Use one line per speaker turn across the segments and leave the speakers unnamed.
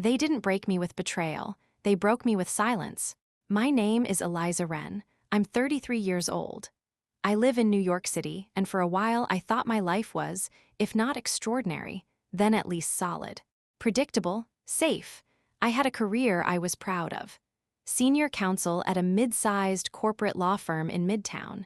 They didn't break me with betrayal, they broke me with silence. My name is Eliza Wren. I'm 33 years old. I live in New York City, and for a while I thought my life was, if not extraordinary, then at least solid. Predictable, safe. I had a career I was proud of. Senior counsel at a mid-sized corporate law firm in Midtown.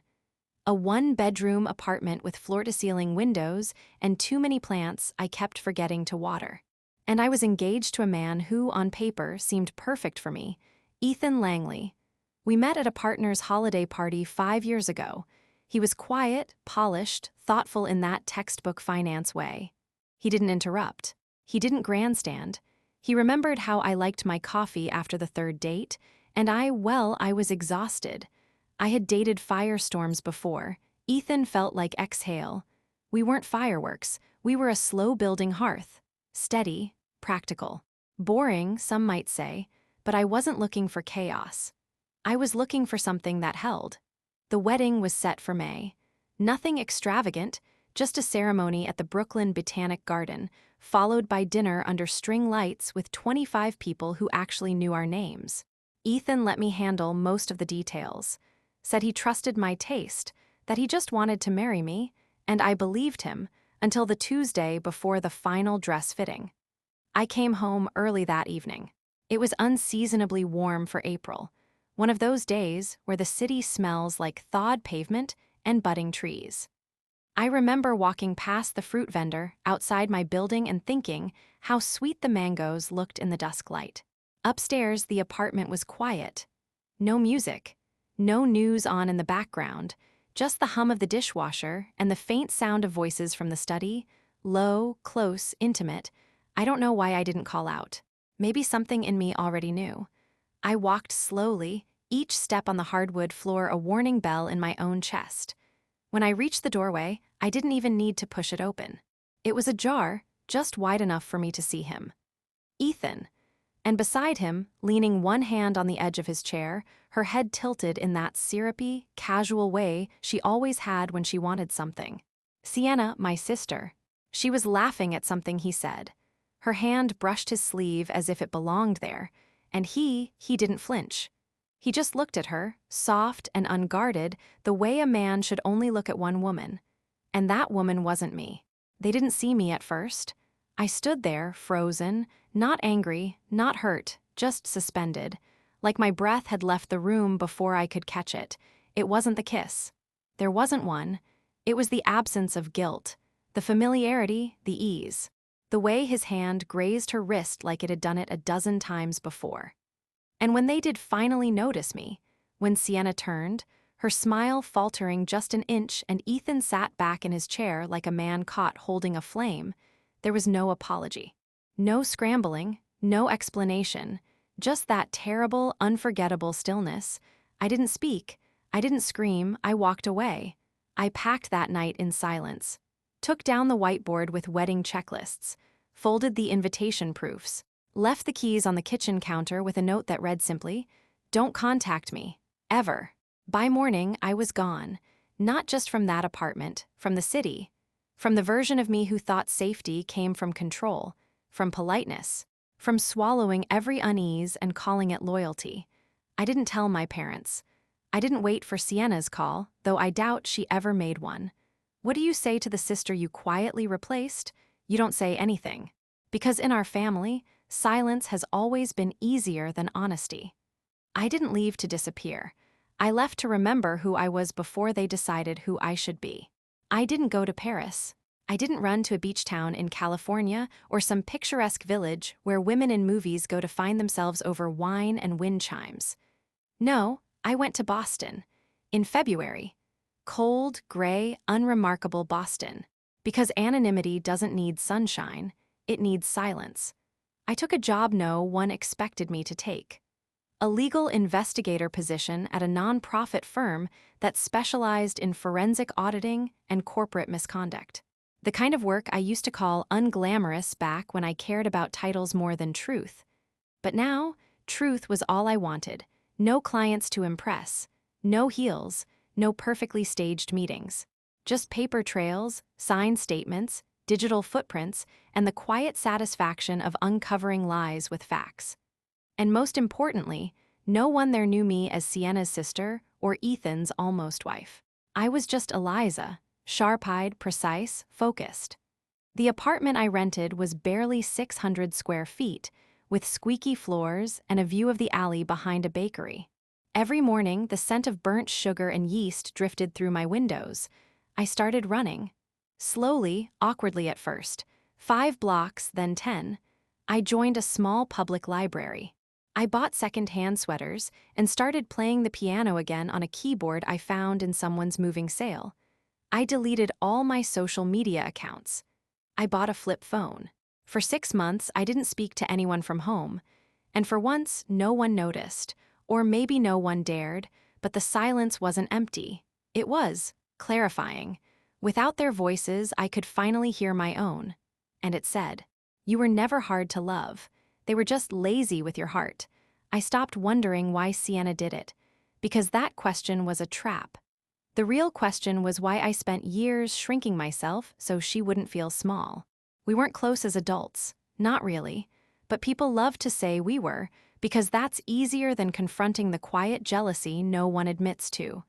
A one-bedroom apartment with floor-to-ceiling windows and too many plants I kept forgetting to water. And I was engaged to a man who, on paper, seemed perfect for me, Ethan Langley. We met at a partner's holiday party 5 years ago. He was quiet, polished, thoughtful in that textbook finance way. He didn't interrupt. He didn't grandstand. He remembered how I liked my coffee after the third date, and I was exhausted. I had dated firestorms before. Ethan felt like exhale. We weren't fireworks. We were a slow-building hearth. Steady, practical. Boring, some might say, but I wasn't looking for chaos. I was looking for something that held. The wedding was set for May. Nothing extravagant, just a ceremony at the Brooklyn Botanic Garden, followed by dinner under string lights with 25 people who actually knew our names. Ethan let me handle most of the details, said he trusted my taste, that he just wanted to marry me, and I believed him until the Tuesday before the final dress fitting. I came home early that evening. It was unseasonably warm for April, one of those days where the city smells like thawed pavement and budding trees. I remember walking past the fruit vendor outside my building and thinking how sweet the mangoes looked in the dusk light. Upstairs, the apartment was quiet. No music, no news on in the background, just the hum of the dishwasher and the faint sound of voices from the study, low, close, intimate. I don't know why I didn't call out. Maybe something in me already knew. I walked slowly, each step on the hardwood floor a warning bell in my own chest. When I reached the doorway, I didn't even need to push it open. It was ajar, just wide enough for me to see him. Ethan. And beside him, leaning one hand on the edge of his chair, her head tilted in that syrupy, casual way she always had when she wanted something. Sienna, my sister. She was laughing at something he said. Her hand brushed his sleeve as if it belonged there, and he didn't flinch. He just looked at her, soft and unguarded, the way a man should only look at one woman. And that woman wasn't me. They didn't see me at first. I stood there, frozen, not angry, not hurt, just suspended, like my breath had left the room before I could catch it. It wasn't the kiss. There wasn't one. It was the absence of guilt, the familiarity, the ease, the way his hand grazed her wrist like it had done it a dozen times before. And when they did finally notice me, when Sienna turned, her smile faltering just an inch and Ethan sat back in his chair like a man caught holding a flame, there was no apology. No scrambling, no explanation, just that terrible, unforgettable stillness. I didn't speak, I didn't scream, I walked away. I packed that night in silence, took down the whiteboard with wedding checklists, folded the invitation proofs, left the keys on the kitchen counter with a note that read simply, "Don't contact me, ever." By morning, I was gone, not just from that apartment, from the city, from the version of me who thought safety came from control, from politeness, from swallowing every unease and calling it loyalty. I didn't tell my parents. I didn't wait for Sienna's call, though I doubt she ever made one. What do you say to the sister you quietly replaced? You don't say anything. Because in our family, silence has always been easier than honesty. I didn't leave to disappear. I left to remember who I was before they decided who I should be. I didn't go to Paris. I didn't run to a beach town in California or some picturesque village where women in movies go to find themselves over wine and wind chimes. No, I went to Boston. In February. Cold, gray, unremarkable Boston. Because anonymity doesn't need sunshine, it needs silence. I took a job no one expected me to take. A legal investigator position at a nonprofit firm that specialized in forensic auditing and corporate misconduct. The kind of work I used to call unglamorous back when I cared about titles more than truth. But now, truth was all I wanted. No clients to impress, no heels, no perfectly staged meetings. Just paper trails, signed statements, digital footprints, and the quiet satisfaction of uncovering lies with facts. And most importantly, no one there knew me as Sienna's sister or Ethan's almost wife. I was just Eliza, sharp-eyed, precise, focused. The apartment I rented was barely 600 square feet, with squeaky floors and a view of the alley behind a bakery. Every morning, the scent of burnt sugar and yeast drifted through my windows. I started running. Slowly, awkwardly at first. 5 blocks, then 10. I joined a small public library. I bought second-hand sweaters and started playing the piano again on a keyboard I found in someone's moving sale. I deleted all my social media accounts. I bought a flip phone. For 6 months, I didn't speak to anyone from home. And for once, no one noticed. Or maybe no one dared, but the silence wasn't empty. It was clarifying. Without their voices, I could finally hear my own. And it said, "You were never hard to love. They were just lazy with your heart." I stopped wondering why Sienna did it, because that question was a trap. The real question was why I spent years shrinking myself so she wouldn't feel small. We weren't close as adults, not really, but people loved to say we were, because that's easier than confronting the quiet jealousy no one admits to.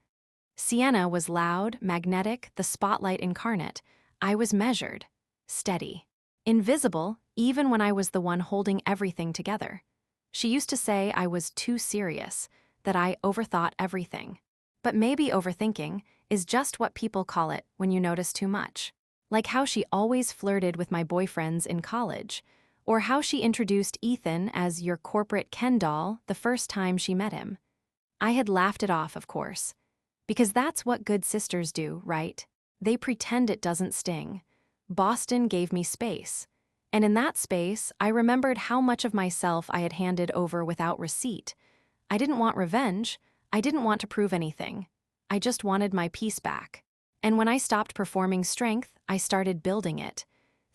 Sienna was loud, magnetic, the spotlight incarnate. I was measured, steady, invisible, even when I was the one holding everything together. She used to say I was too serious, that I overthought everything. But maybe overthinking is just what people call it when you notice too much. Like how she always flirted with my boyfriends in college, or how she introduced Ethan as your corporate Ken doll the first time she met him. I had laughed it off, of course. Because that's what good sisters do, right? They pretend it doesn't sting. Boston gave me space. And in that space, I remembered how much of myself I had handed over without receipt. I didn't want revenge. I didn't want to prove anything. I just wanted my peace back. And when I stopped performing strength, I started building it.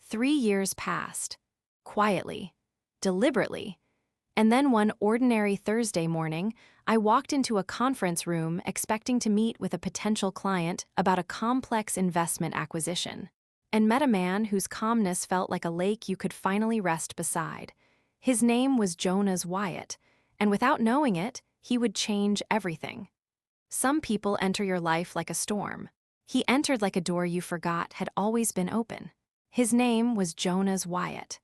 3 years passed. Quietly. Deliberately. And then one ordinary Thursday morning, I walked into a conference room expecting to meet with a potential client about a complex investment acquisition, and met a man whose calmness felt like a lake you could finally rest beside. His name was Jonas Wyatt, and without knowing it, he would change everything. Some people enter your life like a storm. He entered like a door you forgot had always been open. His name was Jonas Wyatt.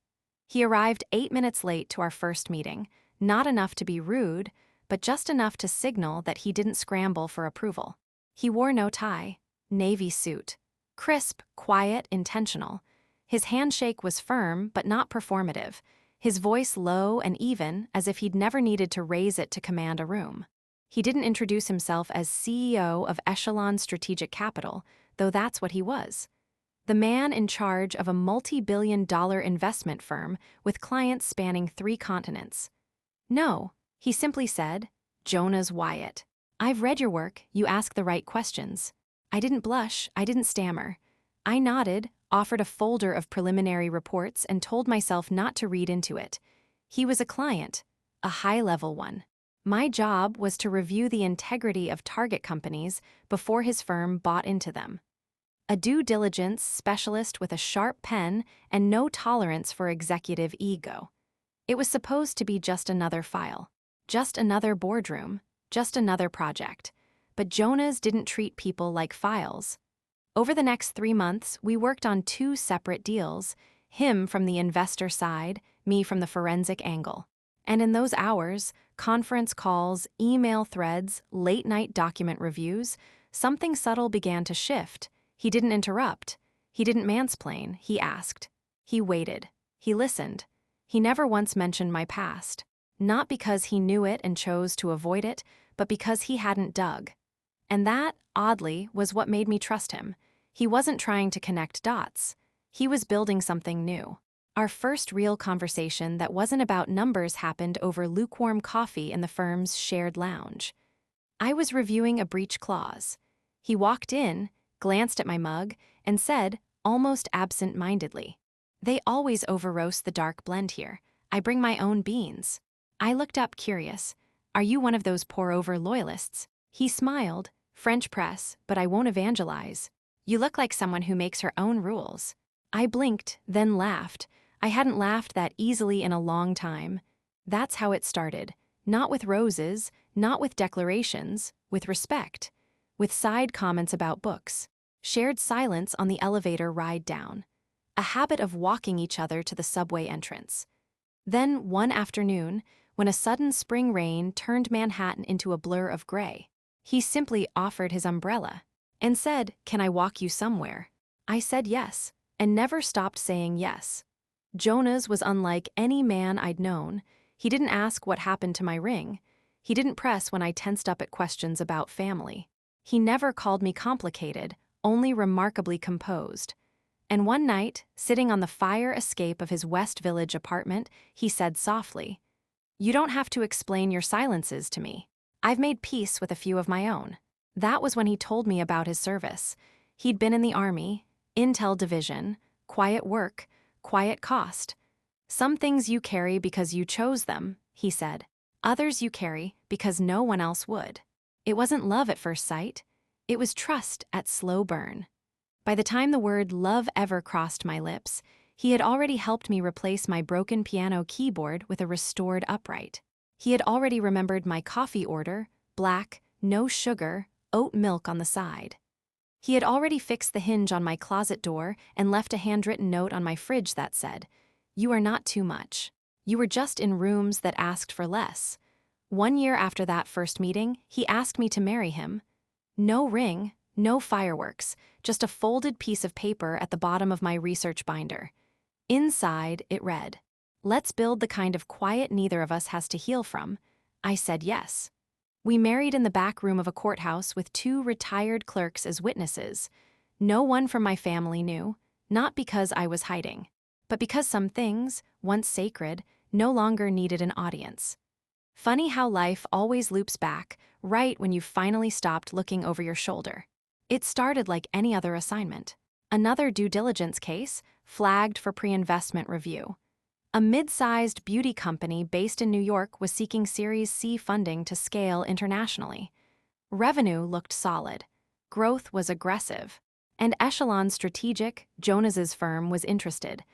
He arrived 8 minutes late to our first meeting, not enough to be rude, but just enough to signal that he didn't scramble for approval. He wore no tie, navy suit. Crisp, quiet, intentional. His handshake was firm but not performative, his voice low and even, as if he'd never needed to raise it to command a room. He didn't introduce himself as CEO of Echelon Strategic Capital, though that's what he was. The man in charge of a multi-billion-dollar investment firm with clients spanning 3 continents. No, he simply said, "Jonas Wyatt. I've read your work, you ask the right questions." I didn't blush, I didn't stammer. I nodded, offered a folder of preliminary reports, and told myself not to read into it. He was a client, a high-level one. My job was to review the integrity of target companies before his firm bought into them. A due diligence specialist with a sharp pen and no tolerance for executive ego. It was supposed to be just another file, just another boardroom, just another project. But Jonas didn't treat people like files. Over the next 3 months, we worked on 2 separate deals, him from the investor side, me from the forensic angle. And in those hours, conference calls, email threads, late-night document reviews, something subtle began to shift. He didn't interrupt. He didn't mansplain. He asked. He waited. He listened. He never once mentioned my past. Not because he knew it and chose to avoid it, but because he hadn't dug. And that, oddly, was what made me trust him. He wasn't trying to connect dots. He was building something new. Our first real conversation that wasn't about numbers happened over lukewarm coffee in the firm's shared lounge. I was reviewing a breach clause. He walked in, glanced at my mug, and said, almost absent-mindedly, "They always over-roast the dark blend here. I bring my own beans." I looked up curious. "Are you one of those pour-over loyalists?" He smiled. "French press, but I won't evangelize. You look like someone who makes her own rules." I blinked, then laughed. I hadn't laughed that easily in a long time. That's how it started. Not with roses, not with declarations, with respect. With side comments about books. Shared silence on the elevator ride down. A habit of walking each other to the subway entrance. Then, one afternoon, when a sudden spring rain turned Manhattan into a blur of gray, he simply offered his umbrella and said, "Can I walk you somewhere?" I said yes, and never stopped saying yes. Jonas was unlike any man I'd known. He didn't ask what happened to my ring. He didn't press when I tensed up at questions about family. He never called me complicated, only remarkably composed. And one night, sitting on the fire escape of his West Village apartment, he said softly, "You don't have to explain your silences to me. I've made peace with a few of my own." That was when he told me about his service. He'd been in the Army, Intel Division, quiet work, quiet cost. "Some things you carry because you chose them," he said. "Others you carry because no one else would." It wasn't love at first sight. It was trust at slow burn. By the time the word love ever crossed my lips, he had already helped me replace my broken piano keyboard with a restored upright. He had already remembered my coffee order, black, no sugar, oat milk on the side. He had already fixed the hinge on my closet door and left a handwritten note on my fridge that said, "You are not too much. You were just in rooms that asked for less." 1 year after that first meeting, he asked me to marry him. No ring, no fireworks, just a folded piece of paper at the bottom of my research binder. Inside, it read, "Let's build the kind of quiet neither of us has to heal from." I said yes. We married in the back room of a courthouse with 2 retired clerks as witnesses. No one from my family knew, not because I was hiding, but because some things, once sacred, no longer needed an audience. Funny how life always loops back, right when you finally stopped looking over your shoulder. It started like any other assignment. Another due diligence case, flagged for pre-investment review. A mid-sized beauty company based in New York was seeking Series C funding to scale internationally. Revenue looked solid. Growth was aggressive. And Echelon Strategic, Jonas's firm, was interested.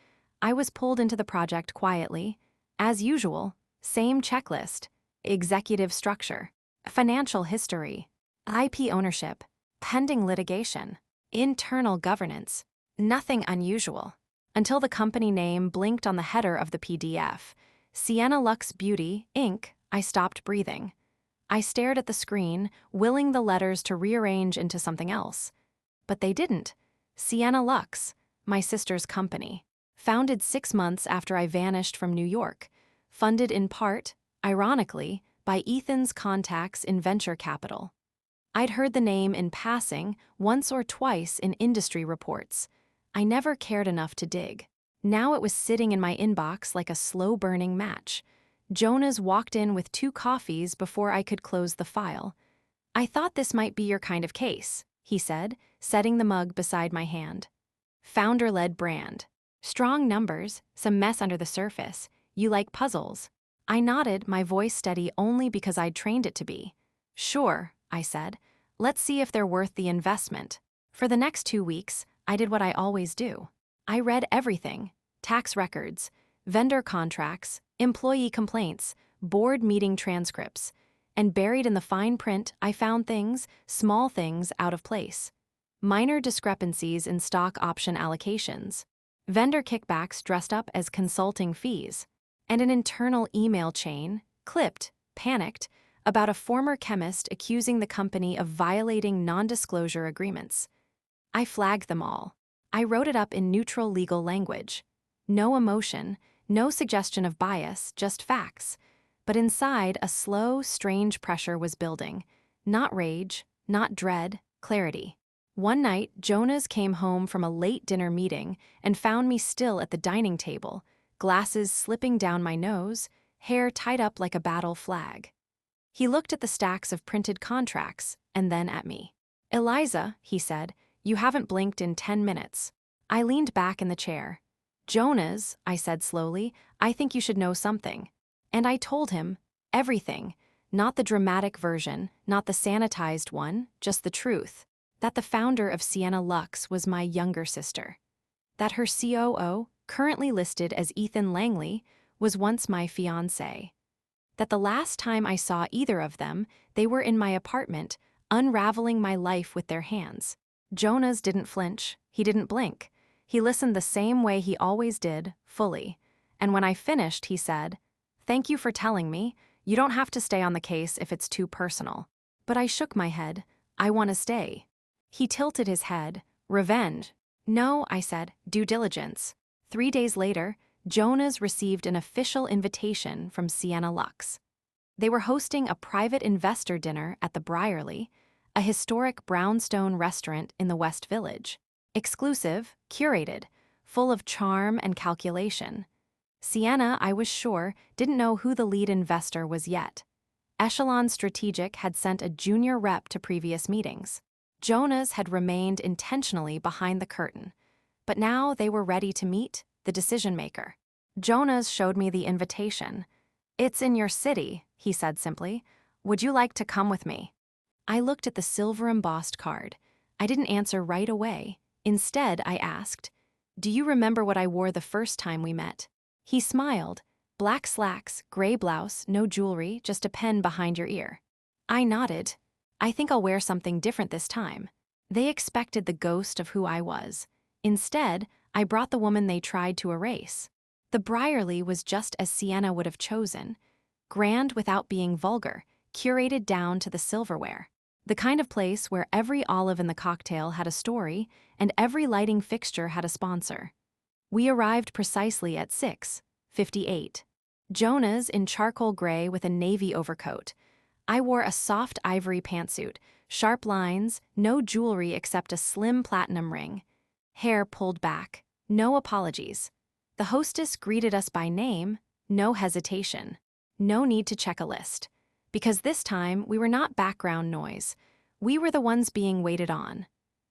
I was pulled into the project quietly. As usual, same checklist, executive structure, financial history, IP ownership, pending litigation, internal governance. Nothing unusual. Until the company name blinked on the header of the PDF. Sienna Lux Beauty, Inc., I stopped breathing. I stared at the screen, willing the letters to rearrange into something else. But they didn't. Sienna Lux, my sister's company. Founded 6 months after I vanished from New York. Funded in part, ironically, by Ethan's contacts in venture capital. I'd heard the name in passing once or twice in industry reports. I never cared enough to dig. Now it was sitting in my inbox like a slow-burning match. Jonas walked in with 2 coffees before I could close the file. "I thought this might be your kind of case," he said, setting the mug beside my hand. "Founder-led brand. Strong numbers, some mess under the surface. You like puzzles." I nodded, my voice steady only because I'd trained it to be. "Sure," I said. "Let's see if they're worth the investment." For the next 2 weeks, I did what I always do. I read everything: tax records, vendor contracts, employee complaints, board meeting transcripts. And buried in the fine print, I found things, small things, out of place. Minor discrepancies in stock option allocations. Vendor kickbacks dressed up as consulting fees. And an internal email chain, clipped, panicked, about a former chemist accusing the company of violating non-disclosure agreements. I flagged them all. I wrote it up in neutral legal language. No emotion, no suggestion of bias, just facts. But inside, a slow, strange pressure was building. Not rage, not dread, clarity. One night, Jonas came home from a late dinner meeting and found me still at the dining table, glasses slipping down my nose, hair tied up like a battle flag. He looked at the stacks of printed contracts and then at me. "Eliza," he said, "you haven't blinked in 10 minutes. I leaned back in the chair. "Jonas," I said slowly, "I think you should know something." And I told him everything, not the dramatic version, not the sanitized one, just the truth, that the founder of Sienna Lux was my younger sister. that her COO, currently listed as Ethan Langley, was once my fiancé. That the last time I saw either of them, they were in my apartment, unraveling my life with their hands. Jonas didn't flinch, he didn't blink. He listened the same way he always did, fully. And when I finished, he said, "Thank you for telling me. You don't have to stay on the case if it's too personal." But I shook my head. "I want to stay." He tilted his head. "Revenge." "No," I said, "due diligence." 3 days later, Jonas received an official invitation from Sienna Lux. They were hosting a private investor dinner at the Briarly, a historic brownstone restaurant in the West Village. Exclusive, curated, full of charm and calculation. Sienna, I was sure, didn't know who the lead investor was yet. Echelon Strategic had sent a junior rep to previous meetings. Jonas had remained intentionally behind the curtain. But now they were ready to meet the decision-maker. Jonas showed me the invitation. "It's in your city," he said simply. "Would you like to come with me?" I looked at the silver-embossed card. I didn't answer right away. Instead, I asked, "Do you remember what I wore the first time we met?" He smiled. "Black slacks, gray blouse, no jewelry, just a pen behind your ear." I nodded. "I think I'll wear something different this time." They expected the ghost of who I was. Instead, I brought the woman they tried to erase. The Briarly was just as Sienna would have chosen. Grand without being vulgar, curated down to the silverware. The kind of place where every olive in the cocktail had a story and every lighting fixture had a sponsor. We arrived precisely at 6:58. Jonas in charcoal gray with a navy overcoat. I wore a soft ivory pantsuit, sharp lines, no jewelry except a slim platinum ring. Hair pulled back, no apologies. The hostess greeted us by name, no hesitation. No need to check a list. Because this time, we were not background noise. We were the ones being waited on.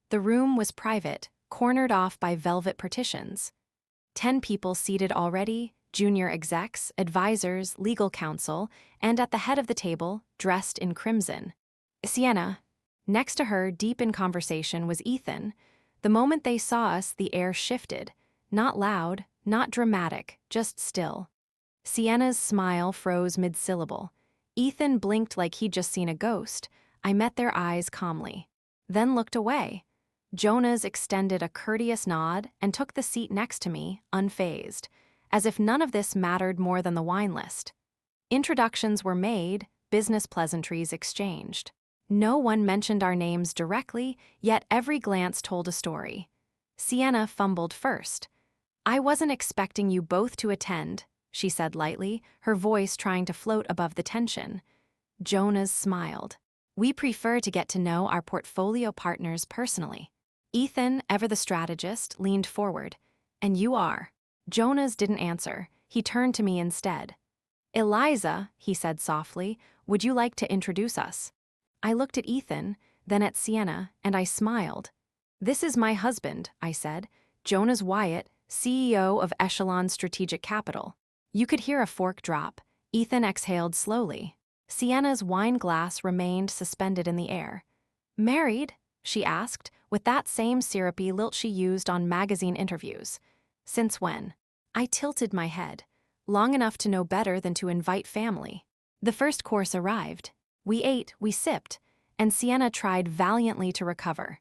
The room was private, cornered off by velvet partitions. 10 people seated already, junior execs, advisors, legal counsel, and at the head of the table, dressed in crimson. Sienna. Next to her, deep in conversation, was Ethan. The moment they saw us, the air shifted. Not loud, not dramatic, just still. Sienna's smile froze mid-syllable. Ethan blinked like he'd just seen a ghost. I met their eyes calmly. Then looked away. Jonas extended a courteous nod and took the seat next to me, unfazed, as if none of this mattered more than the wine list. Introductions were made, business pleasantries exchanged. No one mentioned our names directly, yet every glance told a story. Sienna fumbled first. "I wasn't expecting you both to attend," she said lightly, her voice trying to float above the tension. Jonas smiled. "We prefer to get to know our portfolio partners personally." Ethan, ever the strategist, leaned forward. "And you are." Jonas didn't answer. He turned to me instead. "Eliza," he said softly, "would you like to introduce us?" I looked at Ethan, then at Sienna, and I smiled. "This is my husband," I said, "Jonas Wyatt, CEO of Echelon Strategic Capital." You could hear a fork drop. Ethan exhaled slowly. Sienna's wine glass remained suspended in the air. "Married?" she asked, with that same syrupy lilt she used on magazine interviews. "Since when?" I tilted my head. Long enough to know better than to invite family. The first course arrived. We ate, we sipped, and Sienna tried valiantly to recover.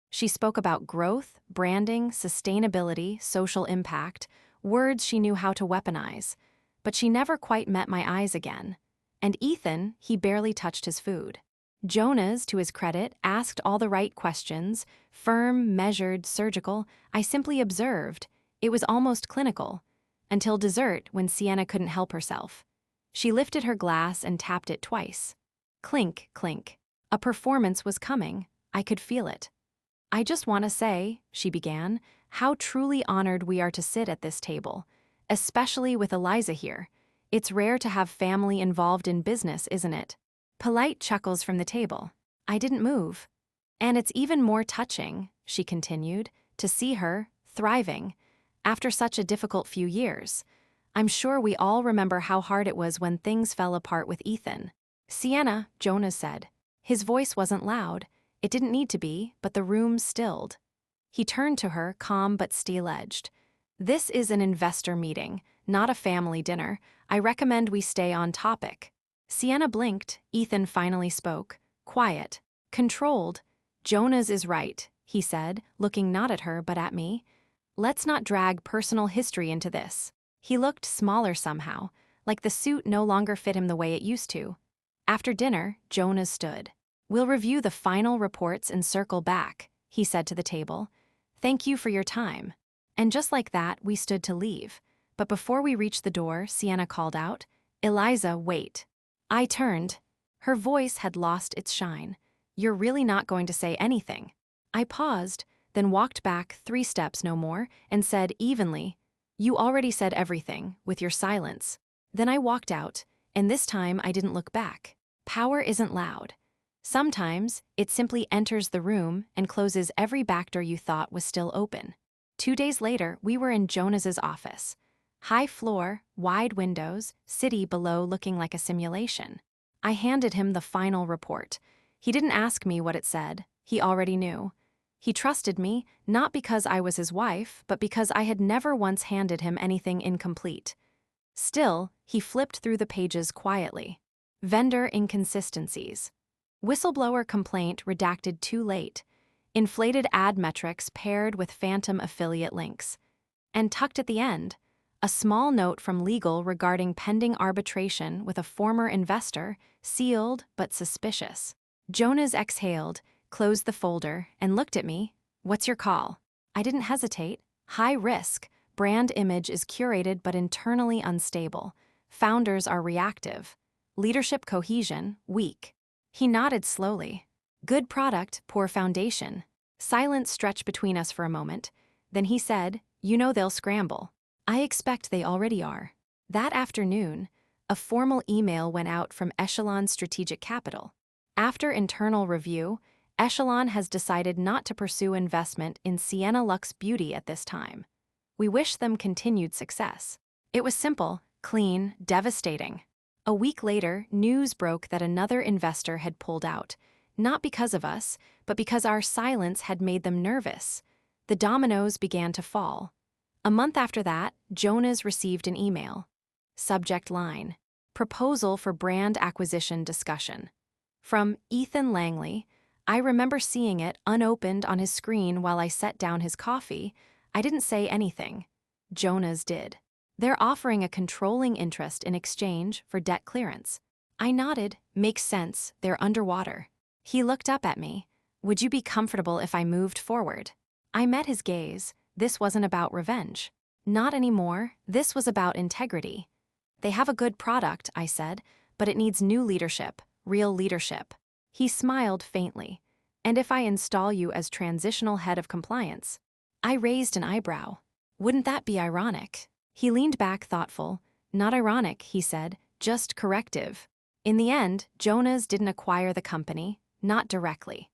She spoke about growth, branding, sustainability, social impact, words she knew how to weaponize. But she never quite met my eyes again. And Ethan, he barely touched his food. Jonas, to his credit, asked all the right questions, firm, measured, surgical. I simply observed. It was almost clinical. Until dessert, when Sienna couldn't help herself. She lifted her glass and tapped it twice. Clink, clink. A performance was coming. I could feel it. "I just want to say," she began, "how truly honored we are to sit at this table, especially with Eliza here. It's rare to have family involved in business, isn't it?" Polite chuckles from the table. I didn't move. "And it's even more touching," she continued, "to see her, thriving, after such a difficult few years. I'm sure we all remember how hard it was when things fell apart with Ethan." "Sienna," Jonas said. His voice wasn't loud. It didn't need to be, but the room stilled. He turned to her, calm but steel-edged. "This is an investor meeting, not a family dinner. I recommend we stay on topic." Sienna blinked. Ethan finally spoke. Quiet. Controlled. "Jonas is right," he said, looking not at her but at me. "Let's not drag personal history into this." He looked smaller somehow, like the suit no longer fit him the way it used to. After dinner, Jonas stood. "We'll review the final reports and circle back," he said to the table. "Thank you for your time." And just like that, we stood to leave. But before we reached the door, Sienna called out, "Eliza, wait." I turned. Her voice had lost its shine. "You're really not going to say anything?" I paused, then walked back 3 steps no more, and said evenly, "You already said everything, with your silence." Then I walked out, and this time I didn't look back. Power isn't loud. Sometimes, it simply enters the room and closes every back door you thought was still open. 2 days later, we were in Jonas's office. High floor, wide windows, city below looking like a simulation. I handed him the final report. He didn't ask me what it said. He already knew. He trusted me, not because I was his wife, but because I had never once handed him anything incomplete. Still, he flipped through the pages quietly. Vendor inconsistencies. Whistleblower complaint redacted too late. Inflated ad metrics paired with phantom affiliate links. And tucked at the end, a small note from legal regarding pending arbitration with a former investor, sealed but suspicious. Jonas exhaled, closed the folder, and looked at me. "What's your call?" I didn't hesitate. High risk. Brand image is curated but internally unstable. Founders are reactive. Leadership cohesion, weak. He nodded slowly. "Good product, poor foundation." Silence stretched between us for a moment. Then he said, "You know they'll scramble." "I expect they already are." That afternoon, a formal email went out from Echelon Strategic Capital. After internal review, Echelon has decided not to pursue investment in Sienna Lux Beauty at this time. We wish them continued success. It was simple, clean, devastating. A week later, news broke that another investor had pulled out, not because of us, but because our silence had made them nervous. The dominoes began to fall. A month after that, Jonas received an email. Subject line: Proposal for brand acquisition discussion. From Ethan Langley. I remember seeing it unopened on his screen while I set down his coffee. I didn't say anything. Jonas did. "They're offering a controlling interest in exchange for debt clearance." I nodded. "Makes sense, they're underwater." He looked up at me. "Would you be comfortable if I moved forward?" I met his gaze. This wasn't about revenge. Not anymore. This was about integrity. "They have a good product," I said, "but it needs new leadership, real leadership." He smiled faintly. "And if I install you as transitional head of compliance?" I raised an eyebrow. "Wouldn't that be ironic?" He leaned back thoughtful. "Not ironic," he said, "just corrective." In the end, Jonas didn't acquire the company, not directly.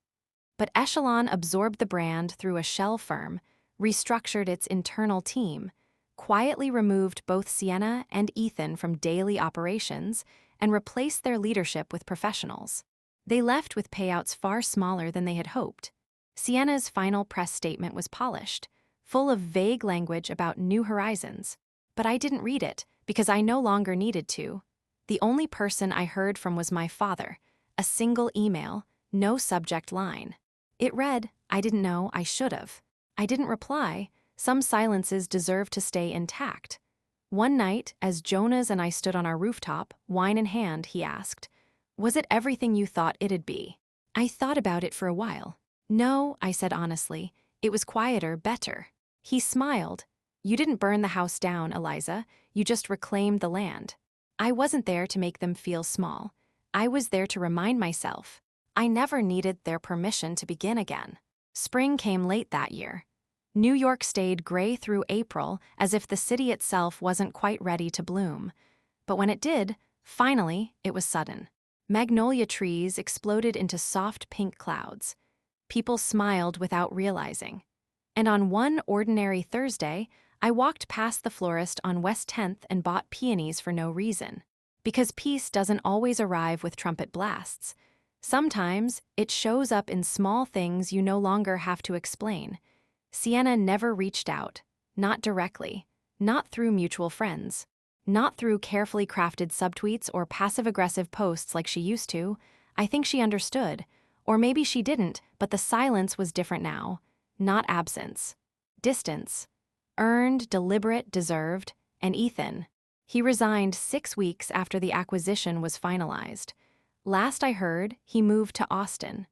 But Echelon absorbed the brand through a shell firm, restructured its internal team, quietly removed both Sienna and Ethan from daily operations, and replaced their leadership with professionals. They left with payouts far smaller than they had hoped. Sienna's final press statement was polished, full of vague language about new horizons. But I didn't read it, because I no longer needed to. The only person I heard from was my father. A single email, no subject line. It read, "I didn't know, I should've." I didn't reply. Some silences deserve to stay intact. One night, as Jonas and I stood on our rooftop, wine in hand, he asked, "Was it everything you thought it'd be?" I thought about it for a while. "No," I said honestly. "It was quieter, better." He smiled. "You didn't burn the house down, Eliza. You just reclaimed the land." I wasn't there to make them feel small. I was there to remind myself. I never needed their permission to begin again. Spring came late that year. New York stayed gray through April, as if the city itself wasn't quite ready to bloom. But when it did, finally, it was sudden. Magnolia trees exploded into soft pink clouds. People smiled without realizing. And on one ordinary Thursday, I walked past the florist on West 10th and bought peonies for no reason. Because peace doesn't always arrive with trumpet blasts. Sometimes, it shows up in small things you no longer have to explain. Sienna never reached out, not directly, not through mutual friends, not through carefully crafted subtweets or passive-aggressive posts like she used to. I think she understood. Or maybe she didn't, but the silence was different now. Not absence. Distance. Earned, deliberate, deserved. And Ethan. He resigned 6 weeks after the acquisition was finalized. Last I heard, he moved to Austin.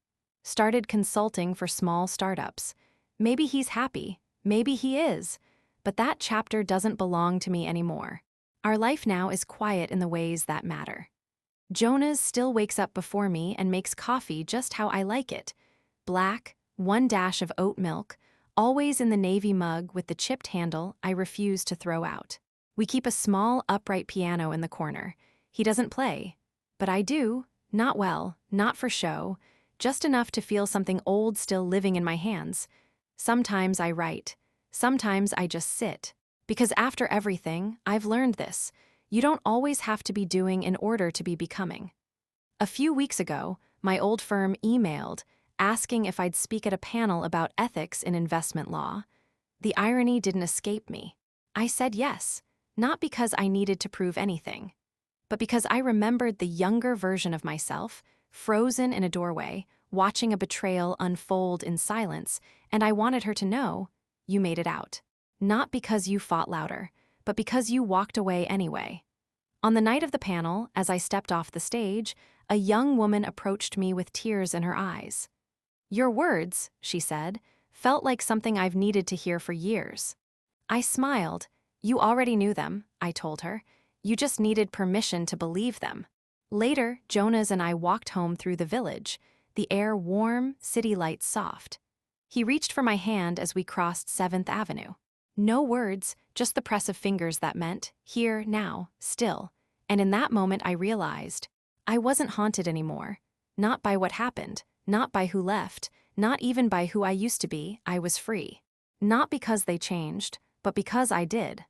Started consulting for small startups. Maybe he's happy. Maybe he is. But that chapter doesn't belong to me anymore. Our life now is quiet in the ways that matter. Jonas still wakes up before me and makes coffee just how I like it. Black, 1 dash of oat milk, always in the navy mug with the chipped handle I refuse to throw out. We keep a small, upright piano in the corner. He doesn't play. But I do. Not well, not for show, just enough to feel something old still living in my hands. Sometimes I write. Sometimes I just sit. Because after everything, I've learned this. You don't always have to be doing in order to be becoming. A few weeks ago, my old firm emailed, asking if I'd speak at a panel about ethics in investment law. The irony didn't escape me. I said yes, not because I needed to prove anything, but because I remembered the younger version of myself, frozen in a doorway, watching a betrayal unfold in silence, and I wanted her to know, you made it out. Not because you fought louder, but because you walked away anyway. On the night of the panel, as I stepped off the stage, a young woman approached me with tears in her eyes. Your words, she said, felt like something I've needed to hear for years. I smiled. You already knew them, I told her. You just needed permission to believe them. Later, Jonas and I walked home through the village, the air warm, city lights soft. He reached for my hand as we crossed 7th Avenue. No words, just the press of fingers that meant, here, now, still. And in that moment I realized, I wasn't haunted anymore. Not by what happened, not by who left, not even by who I used to be. I was free. Not because they changed, but because I did.